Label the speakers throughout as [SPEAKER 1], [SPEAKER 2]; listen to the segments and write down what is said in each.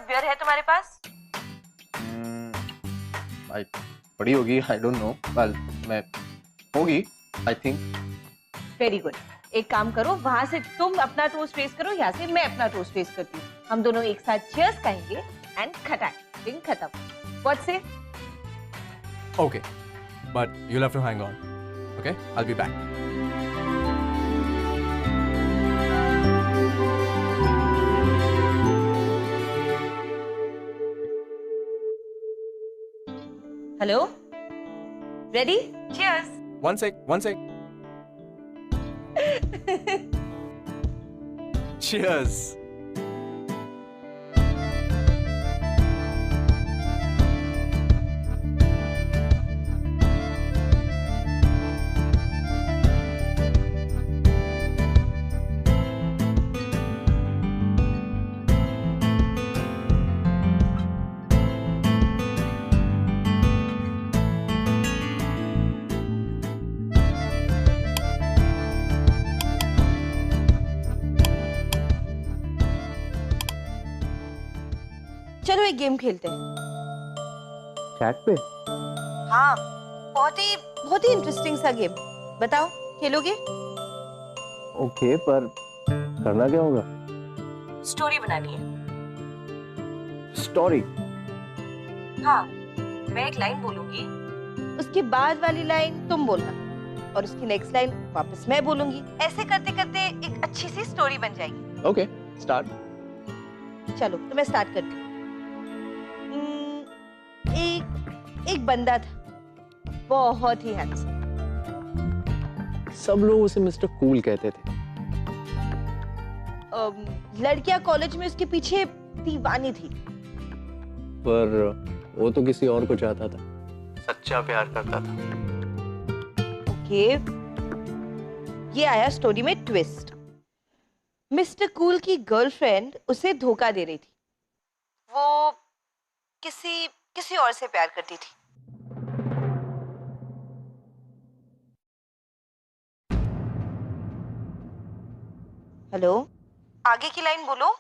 [SPEAKER 1] Beer है तुम्हारे पास?
[SPEAKER 2] पड़ी होगी, आई डोंट नो। वेल, मैं होगी आई थिंक।
[SPEAKER 1] Very good. एक काम करो, वहां से तुम अपना टोस्ट फेस करो, यहाँ से मैं अपना टोस्ट फेस करती हूँ। हम दोनों एक साथ चीयर्स कहेंगे एंड खटाक, ड्रिंक खत्म। व्हाट से?
[SPEAKER 3] Okay, but you'll have to hang on. Okay, I'll be back.
[SPEAKER 1] Hello, ready? Cheers.
[SPEAKER 3] One sec. Cheers.
[SPEAKER 1] चलो एक गेम खेलते हैं।
[SPEAKER 2] चैट पे?
[SPEAKER 1] हाँ, बहुत ही इंटरेस्टिंग सा गेम। बताओ, खेलोगे?
[SPEAKER 2] ओके, पर करना क्या होगा?
[SPEAKER 1] स्टोरी बनानी है।
[SPEAKER 2] स्टोरी?
[SPEAKER 1] हाँ, मैं एक लाइन बोलूंगी, उसके बाद वाली लाइन तुम बोलना, और उसकी नेक्स्ट लाइन वापस मैं बोलूंगी। ऐसे करते करते एक अच्छी सी स्टोरी बन जाएगी।
[SPEAKER 2] Okay, start.
[SPEAKER 1] चलो, तो मैं स्टार्ट करती हूँ। एक बंदा था, बहुत ही हैंडसम।
[SPEAKER 2] सब लोग उसे मिस्टर कूल कहते थे।
[SPEAKER 1] लड़कियां कॉलेज में उसके पीछे दीवानी थी।
[SPEAKER 2] पर वो तो किसी और को चाहता था, सच्चा प्यार करता था।
[SPEAKER 1] ओके, ये आया स्टोरी में ट्विस्ट। मिस्टर कूल की गर्लफ्रेंड उसे धोखा दे रही थी। वो किसी और से प्यार करती थी। हेलो, आगे की लाइन बोलो।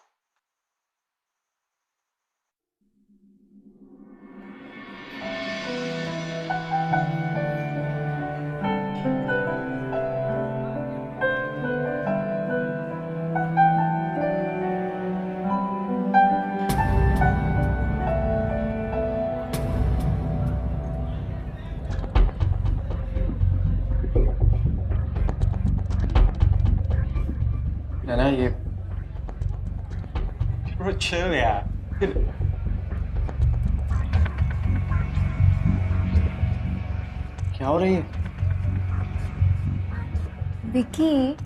[SPEAKER 2] ना ये
[SPEAKER 4] chill यार।
[SPEAKER 2] क्या हो रही है?
[SPEAKER 5] विकी,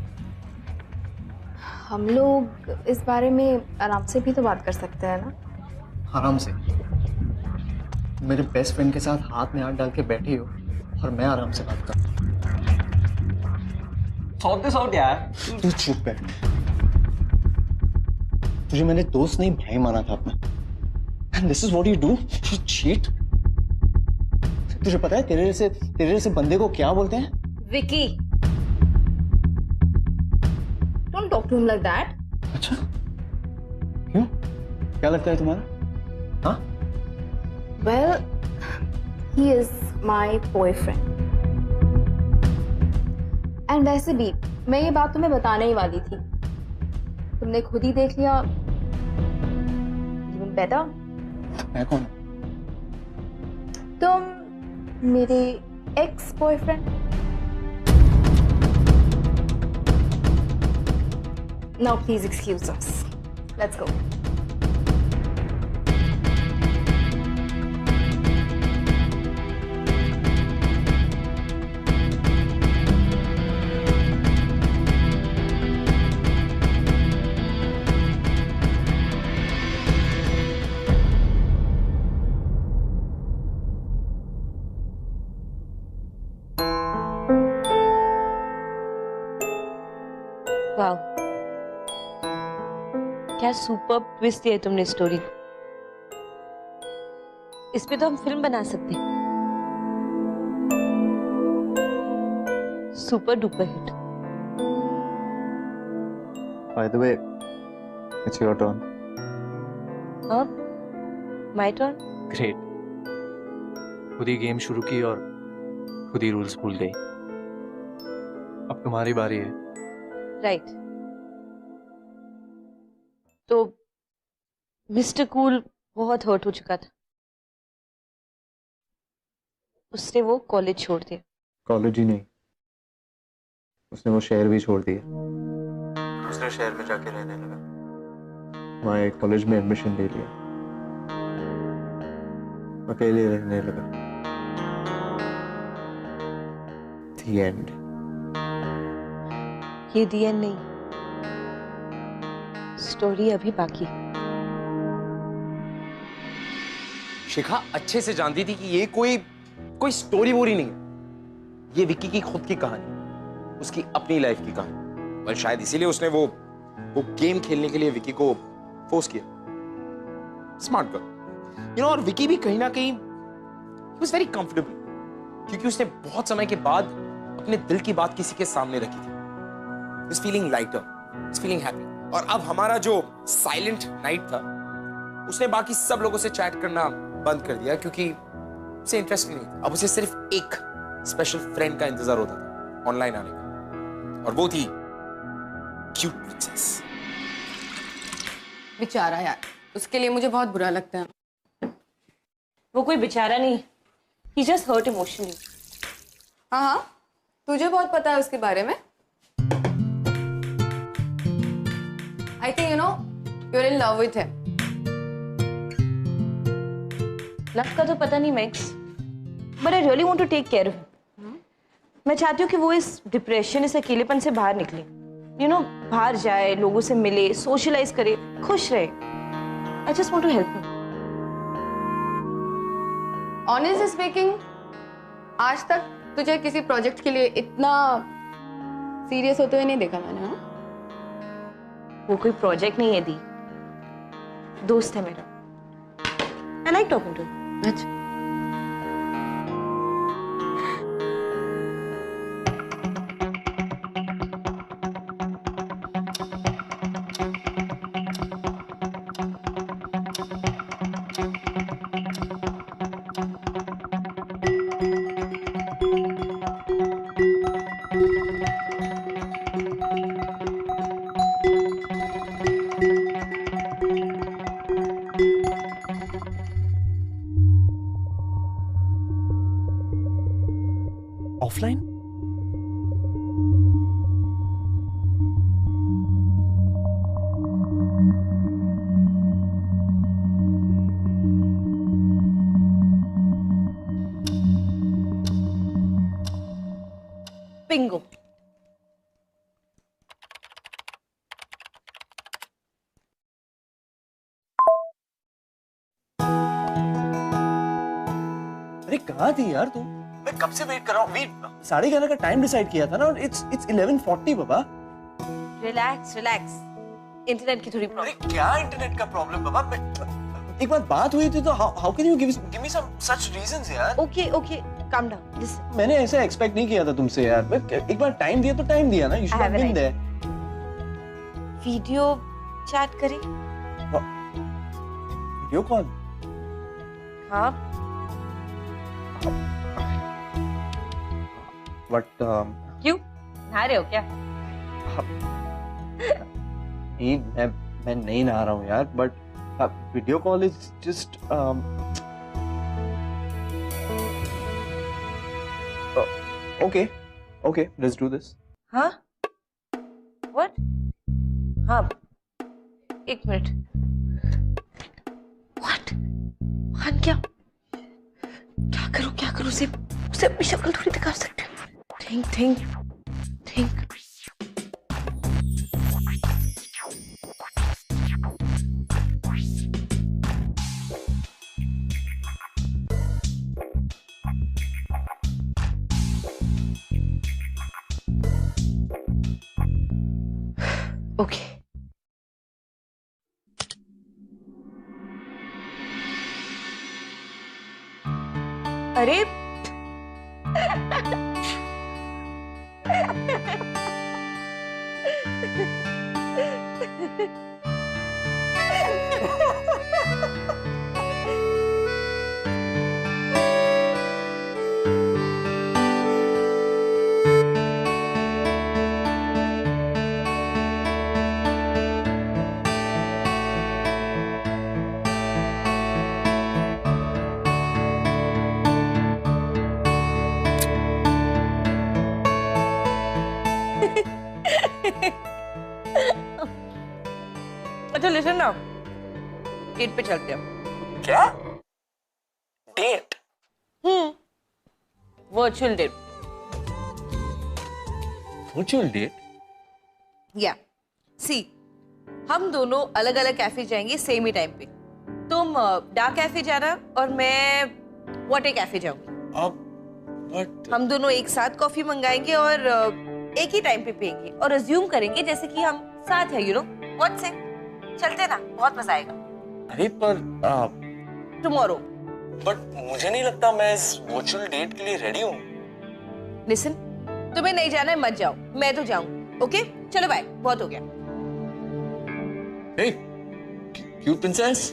[SPEAKER 5] हम लोग इस बारे में आराम से भी तो बात कर सकते हैं ना?
[SPEAKER 2] आराम से? मेरे बेस्ट फ्रेंड के साथ हाथ में हाथ डाल के बैठी हो और मैं आराम से बात कर।
[SPEAKER 4] Sort this out यार।
[SPEAKER 2] तू चुप बैठ। तुझे मैंने दोस्त नहीं भाई माना था अपना। And this is what you do? You cheat? तुझे पता है तेरे जैसे बंदे को क्या बोलते हैं?
[SPEAKER 5] Vicky, don't talk to him like that.
[SPEAKER 2] अच्छा, क्यों? क्या लगता है तुम्हारा? हाँ?
[SPEAKER 5] Well, he is my boyfriend. And वैसे भी मैं ये बात तुम्हें बताने ही वाली थी, तुमने खुद ही देख लिया। Even better.
[SPEAKER 2] मैं कौन?
[SPEAKER 5] तुम मेरे ex boyfriend. Now please excuse us. Let's go.
[SPEAKER 1] वाह, क्या सुपर ट्विस्ट दिया तुमने स्टोरी को। इस पे तो हम फिल्म बना सकते हैं। Super duper hit.
[SPEAKER 2] By the way, it's your turn.
[SPEAKER 1] हाँ, माय टर्न।
[SPEAKER 3] ग्रेट। खुद ही गेम शुरू की और खुद ही रूल्स भूल गई। अब तुम्हारी बारी है।
[SPEAKER 1] राइट। तो मिस्टर कूल बहुत हर्ट हो चुका था, उसने वो कॉलेज छोड़ दिया।
[SPEAKER 2] कॉलेज ही नहीं, उसने वो शहर भी छोड़ दिया। दूसरे शहर में जाके रहने लगा, वहाँ एक कॉलेज में एडमिशन ले लिया, अकेले रहने लगा। The end.
[SPEAKER 1] ये दी एंड नहीं, स्टोरी अभी बाकी।
[SPEAKER 6] शिखा अच्छे से जानती थी कि ये कोई स्टोरी वोरी नहीं है, ये विक्की की खुद की कहानी, उसकी अपनी लाइफ की कहानी। और शायद इसीलिए उसने वो गेम खेलने के लिए विक्की को फोर्स किया। Smart girl, you know. और विक्की भी कहीं ना कहीं ही वाज वेरी कंफर्टेबल, क्योंकि उसने बहुत समय के बाद अपने दिल की बात किसी के सामने रखी थी। was feeling lighter, was feeling happy। और अब हमारा जो साइलेंट नाइट था, उसने बाकी सब लोगों से चैट करना बंद कर दिया, क्योंकि उसे इंटरेस्ट नहीं था। अब उसे सिर्फ एक स्पेशल फ्रेंड का इंतजार होता था ऑनलाइन आने का, और वो थी क्यूट प्रिंसेस।
[SPEAKER 7] बेचारा यार, उसके लिए मुझे बहुत बुरा लगता है।
[SPEAKER 1] वो कोई बेचारा नहीं, he just hurt emotionally।
[SPEAKER 7] हाँ हाँ, तुझे बहुत पता है उसके बारे में। I think you know you're in love with him।
[SPEAKER 1] Love का तो पता नहीं Max, but I really want to take care of him. मैं चाहती हूँ कि वो इस डिप्रेशन, इस अकेलेपन से बाहर निकले, यू नो, बाहर जाए, लोगों से मिले, सोशलाइज करे, खुश रहे। I just want to help him.
[SPEAKER 7] Honestly speaking, आज तक तुझे किसी प्रोजेक्ट के लिए इतना सीरियस होते हुए नहीं देखा मैंने। हाँ,
[SPEAKER 1] वो कोई प्रोजेक्ट नहीं है दी, दोस्त है मेरा। I like talking to him.
[SPEAKER 7] अच्छा।
[SPEAKER 3] ऑफलाइन?
[SPEAKER 1] बिंगो।
[SPEAKER 2] अरे कहाँ थी यार तू? मैं कब से वेट कर रहा हूँ। 11:30 का टाइम डिसाइड किया था ना, और it's 11:40 Baba.
[SPEAKER 1] Relax relax, internet की थोड़ी
[SPEAKER 2] अरे
[SPEAKER 1] प्रॉब्लम।
[SPEAKER 2] क्या इंटरनेट का प्रॉब्लम बाबा? एक बार बात हुई थी तो how can you give me some such reasons यार?
[SPEAKER 1] Okay okay, calm down, listen.
[SPEAKER 2] मैंने ऐसे एक्सपेक्ट नहीं किया था तुमसे यार। मैं एक बार टाइम दिया तो टाइम दिया ना। You should have been there.
[SPEAKER 1] Video chat करें?
[SPEAKER 2] Video call?
[SPEAKER 1] हाँ।
[SPEAKER 2] बट
[SPEAKER 1] क्यों, नहा रहे हो क्या?
[SPEAKER 2] मैं नहीं नहा रहा हूँ यार, but video call is just okay okay, let's do this.
[SPEAKER 1] हाँ? व्हाट? हाँ, एक मिनट। व्हाट? हाँ, क्या करूँ? उसे अपनी शक्ल थोड़ी दिखा सकते हैं। थिंक। ओके। अरे अच्छा लिसन ना, डेट पे चलते हैं।
[SPEAKER 6] क्या date?
[SPEAKER 1] Virtual date.
[SPEAKER 6] Virtual date?
[SPEAKER 1] या सी, हम दोनों अलग अलग कैफे जाएंगे सेम ही टाइम पे। तुम डार्क कैफे जाना और मैं वाटर कैफे जाऊंगी।
[SPEAKER 6] बट
[SPEAKER 1] हम दोनों एक साथ कॉफी मंगाएंगे और एक ही टाइम पे पियेंगे और अज्यूम करेंगे जैसे कि हम साथ हैं, यू नो व्हाट से। चलते ना, बहुत मजा आएगा।
[SPEAKER 6] अरे पर
[SPEAKER 1] टुमारो।
[SPEAKER 6] बट मुझे नहीं लगता मैं इस वर्चुअल डेट के लिए रेडी हूँ।
[SPEAKER 1] लिसन, तुम्हें नहीं जाना है मत जाओ, मैं तो जाऊं। ओके चलो बाय, बहुत हो गया।
[SPEAKER 6] हे क्यूट प्रिंसेस।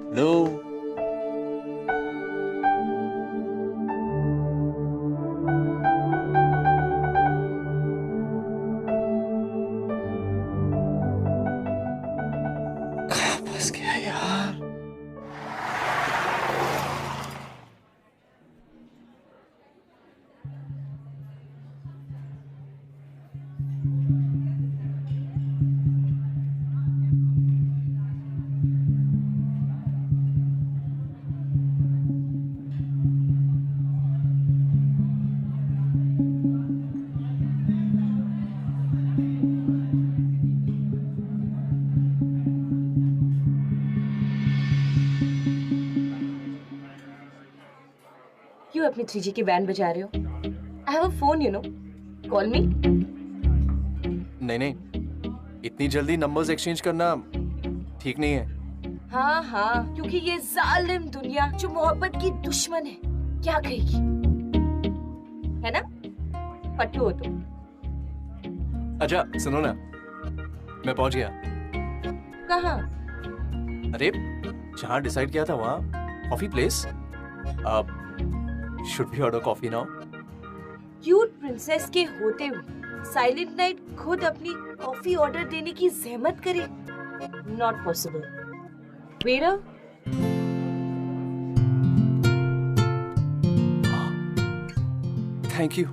[SPEAKER 6] हेलो। फंस गया यार।
[SPEAKER 1] क्यों अपनी 3G की बैंड बजा रहे हो? I have a phone, you know, call मी।
[SPEAKER 3] नहीं, इतनी जल्दी नंबर्स एक्सचेंज करना ठीक नहीं है।
[SPEAKER 1] हाँ हाँ, क्योंकि ये जालिम दुनिया जो मोहब्बत की दुश्मन है, क्या कहेगी, है ना? पट्टू हो तुम।
[SPEAKER 3] अच्छा सुनो ना, मैं पहुंच गया।
[SPEAKER 1] कहाँ?
[SPEAKER 3] अरे जहाँ डिसाइड किया था वहाँ, कॉफी प्लेस। अब should we order coffee now?
[SPEAKER 1] Cute princess के होते हुए साइलेंट नाइट खुद अपनी कॉफी ऑर्डर देने की जहमत करे? Not possible. Waiter,
[SPEAKER 3] thank you.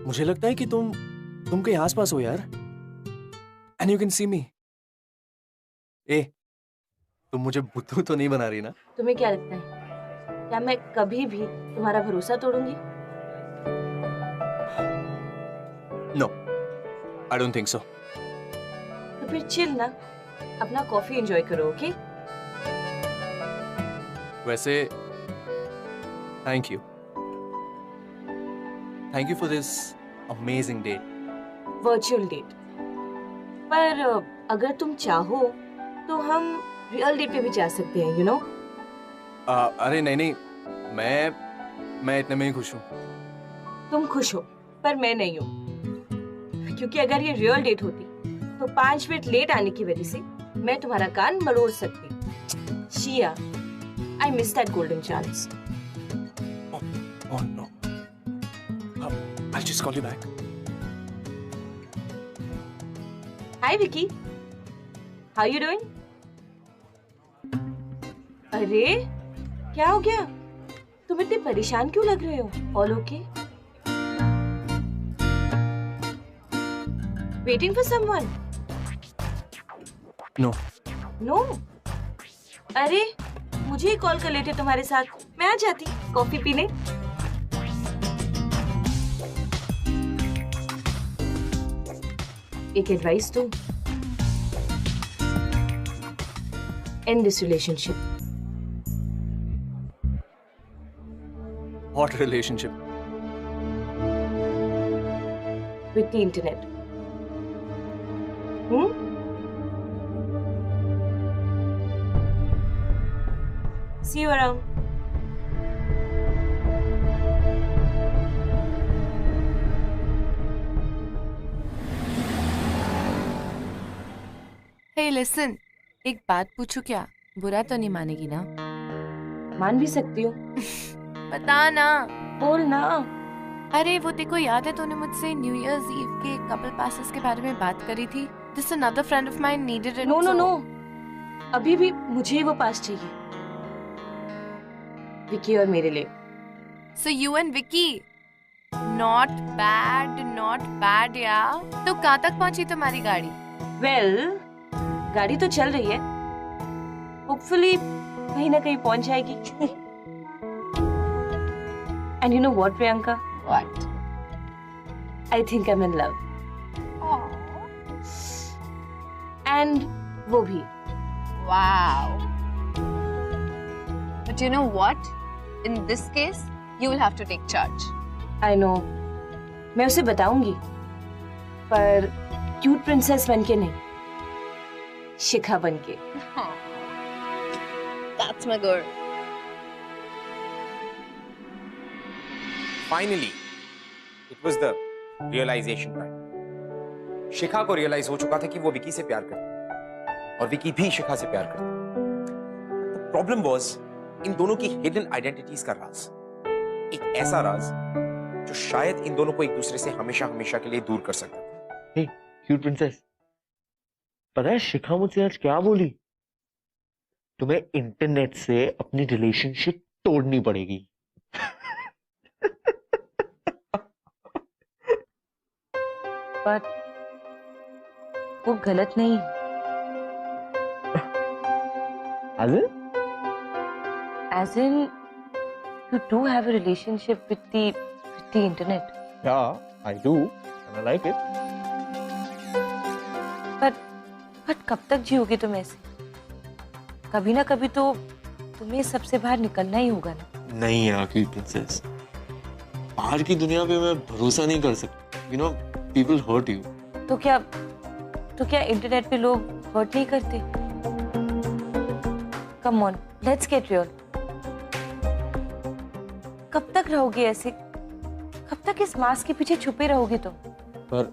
[SPEAKER 3] मुझे लगता है कि तुम कहीं आसपास हो यार। एंड यू कैन सी मी। ए, तुम मुझे बुद्धू तो नहीं बना रही ना?
[SPEAKER 1] तुम्हें क्या लगता है, क्या मैं कभी भी तुम्हारा भरोसा तोड़ूंगी?
[SPEAKER 3] No, I don't think so.
[SPEAKER 1] तो फिर चिल ना, अपना कॉफी एंजॉय करो, ओके?
[SPEAKER 3] वैसे thank you for this amazing date.
[SPEAKER 1] Virtual date. पर अगर तुम चाहो तो हम रियल डेट पे भी जा सकते हैं, यू नो।
[SPEAKER 3] अरे नहीं, मैं इतने में ही खुश हूँ।
[SPEAKER 1] तुम खुश हो पर मैं नहीं हूँ, क्योंकि अगर ये रियल डेट होती तो 5 मिनट लेट आने की वजह से मैं तुम्हारा कान मरोड़ सकती। शिया, I miss that golden chance.
[SPEAKER 3] Oh no. I'll just call you back.
[SPEAKER 1] Hi Vicky, how you doing? अरे क्या हो गया, तुम इतने परेशान क्यों लग रहे हो? All okay? Waiting for someone?
[SPEAKER 3] No.
[SPEAKER 1] No? अरे मुझे कॉल कर लेते तुम्हारे साथ, मैं आ जाती कॉफी पीने। एक एडवाइस दूं, and this relationship.
[SPEAKER 3] What relationship?
[SPEAKER 1] with the internet. See you around.
[SPEAKER 8] Hey, listen, एक बात पूछूं क्या? बुरा तो नहीं मानेगी ना?
[SPEAKER 1] मान भी सकती हो।
[SPEAKER 8] बता ना।
[SPEAKER 1] बोल ना।
[SPEAKER 8] अरे वो देखो, याद है तूने मुझसे न्यू ईयर्स ईव के कपल पासेस के बारे में बात करी थी? This another friend of mine needed it.
[SPEAKER 1] No, अभी भी मुझे वो पास चाहिए, विकी और मेरे लिए।
[SPEAKER 8] So you and Vicky. Not bad यार। तो कहाँ तक पहुंची तुम्हारी गाड़ी?
[SPEAKER 1] वेल, गाड़ी तो चल रही है, होपफुली कहीं ना कहीं पहुंच जाएगी। And you know what Priyanka?
[SPEAKER 7] What?
[SPEAKER 1] I think I am in love. And वो भी।
[SPEAKER 7] Wow. But you know what? In this case, you will have to take charge.
[SPEAKER 1] I know, मैं उसे बताऊंगी, पर क्यूट प्रिंसेस बनके नहीं, शिखा बनके।
[SPEAKER 7] That's my girl.
[SPEAKER 6] Finally it was the realisation time. शिखा को रियलाइज हो चुका था कि वो विकी से प्यार करती है और विकी भी शिखा से प्यार करती है। प्रॉब्लम वाज इन दोनों की हिडन आइडेंटिटीज का राज, एक ऐसा राज जो शायद इन दोनों को एक दूसरे से हमेशा हमेशा के लिए दूर कर सकता था।
[SPEAKER 2] हे क्यूट प्रिंसेस, पता है शिखा मुझसे आज क्या बोली? तुम्हें इंटरनेट से अपनी रिलेशनशिप तोड़नी पड़ेगी।
[SPEAKER 1] पर वो गलत नहीं। As in, you do have a relationship with the internet.
[SPEAKER 2] Yeah, I do, and I like it.
[SPEAKER 1] But कब तक जियोगे तुम ऐसे? कभी ना कभी तो तुम्हें सबसे बाहर निकलना ही होगा ना।
[SPEAKER 2] नहीं यार क्यूट प्रिंसेस, बाहर की दुनिया पे मैं भरोसा नहीं कर सकता। You know, people hurt you.
[SPEAKER 1] तो क्या इंटरनेट पे लोग हर्ट नहीं करते? Come on, let's get real. कब तक रहोगे ऐसे? कब तक इस मास्क के पीछे छुपे रहोगे तुम?
[SPEAKER 2] पर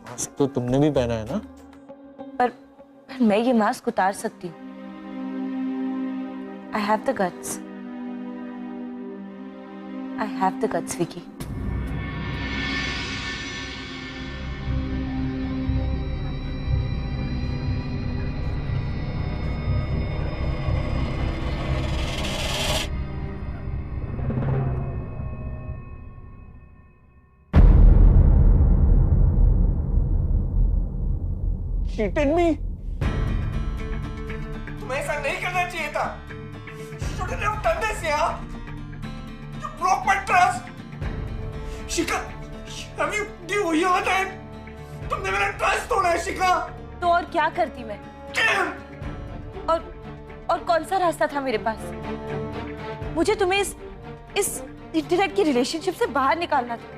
[SPEAKER 2] मास्क तो तुमने भी पहना है ना?
[SPEAKER 1] पर मैं ये मास्क उतार सकती हूँ। I have the guts. I have the guts, Vicky.
[SPEAKER 2] Cheated me?
[SPEAKER 3] तुम्हें ऐसा नहीं करना चाहिए था। Shouldn't have done this, यार। You broke my trust. Shikha, do you understand? तुमने मेरा ट्रस्ट तोड़ा है शिखा।
[SPEAKER 1] तो और क्या करती मैं? और कौन सा रास्ता था मेरे पास? मुझे तुम्हें इस इंटरनेट की रिलेशनशिप से बाहर निकालना था।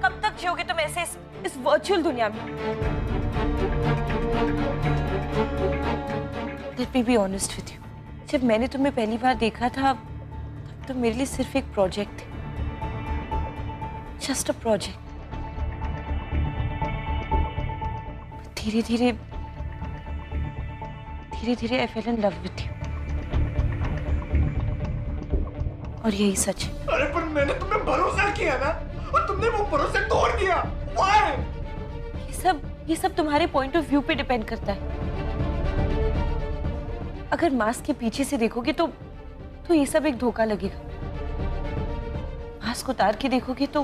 [SPEAKER 1] कब तक जियोगे तुम ऐसे इस वर्चुअल दुनिया में? Let me be honest with you. जब मैंने तुम्हें पहली बार देखा था, तब तो मेरे लिए सिर्फ एक प्रोजेक्ट थे। Just a project. धीरे धीरे I fell in love with you. और यही सच है।
[SPEAKER 3] अरे पर मैंने तुम्हें भरोसा किया ना, और तुमने वो भरोसा तोड़ दिया। Why?
[SPEAKER 1] ये सब तुम्हारे पॉइंट ऑफ व्यू पे डिपेंड करता है। अगर मास्क के पीछे से देखोगे तो ये सब एक धोखा लगेगा। मास्क उतार के देखोगे तो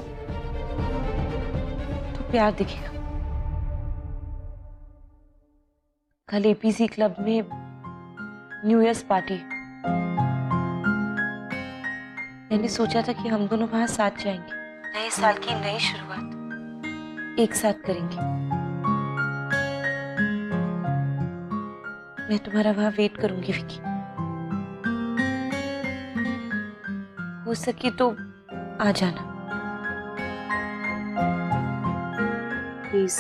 [SPEAKER 1] प्यार दिखेगा। कल एपीसी क्लब में न्यू ईयर्स पार्टी, मैंने सोचा था कि हम दोनों वहां साथ जाएंगे, नए साल की नई शुरुआत एक साथ करेंगे। मैं तुम्हारा वहां वेट करूंगी विकी। हो सके तो आ जाना please.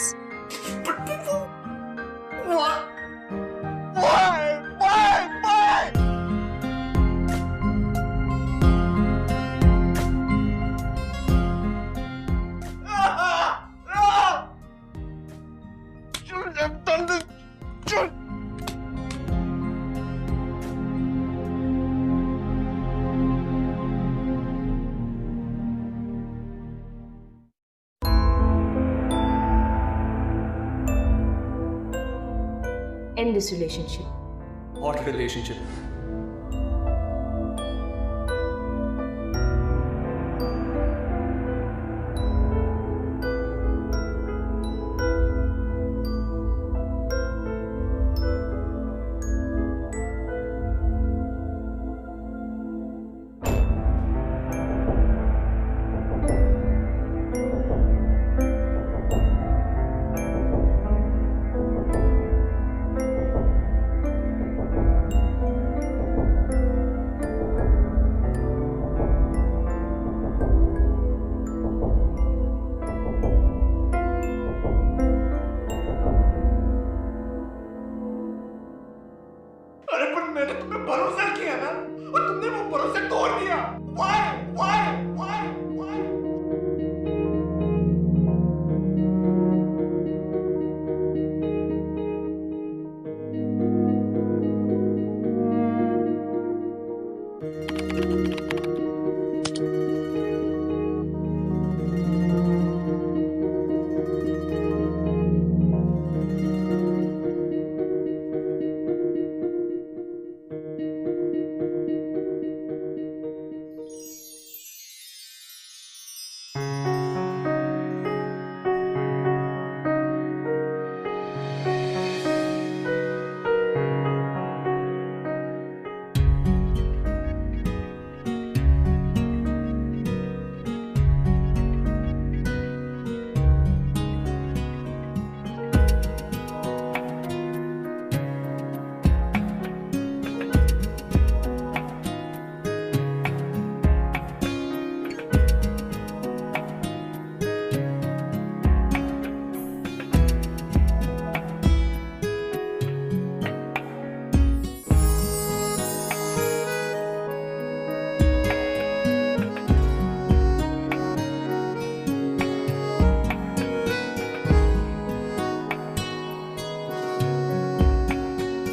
[SPEAKER 1] End this relationship.
[SPEAKER 3] What relationship?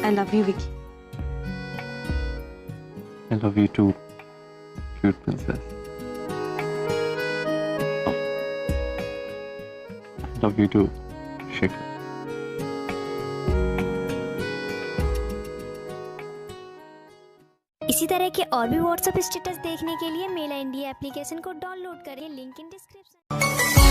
[SPEAKER 1] I love you, Vicky.
[SPEAKER 2] I love you too, cute princess. I love you too, Shikhar.
[SPEAKER 9] इसी तरह के और भी व्हाट्सएप स्टेटस देखने के लिए मेला इंडिया एप्लीकेशन को डाउनलोड करें, लिंक इन डिस्क्रिप्शन।